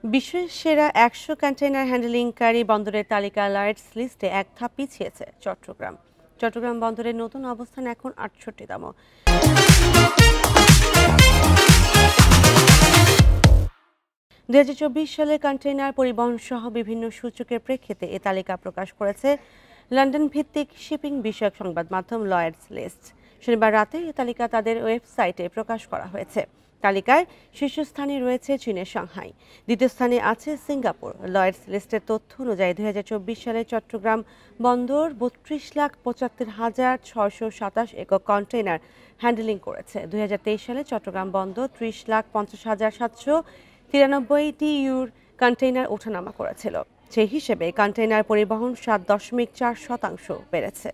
বিশ্বের সেরা ১০০ কন্টেইনার হ্যান্ডলিংকারী বন্দরের তালিকা লয়েডস লিস্টে এক ধাপ পিছিয়েছে চট্টগ্রাম। চট্টগ্রাম বন্দরের নতুন অবস্থান এখন ৬৮তম। ২০২৪ সালে কন্টেইনার পরিবহন সহ বিভিন্ন সূচকের প্রেক্ষিতে এ তালিকা প্রকাশ করেছে লন্ডন ভিত্তিক শিপিং বিষয়ক সংবাদ মাধ্যম লয়েডস লিস্ট। শনিবার রাতে এ তালিকা তাদের ওয়েবসাইটে প্রকাশ করা হয়েছে। তালিকায় শীর্ষস্থানে রয়েছে চীনের সাংহাই, দ্বিতীয় স্থানে আছে সিঙ্গাপুর। লয়েডস লিস্টের তথ্য অনুযায়ী ২০২৪ সালে চট্টগ্রাম বন্দর ৩২,৭৫,৬২৭ একক কন্টেইনার হ্যান্ডলিং করেছে। ২০২৩ সালে চট্টগ্রাম বন্দর ৩০,৫০,৭৯৩ TEUর কন্টেইনার ওঠানামা করেছিল। সেই হিসেবে কন্টেইনার পরিবহন ৭.৪% বেড়েছে।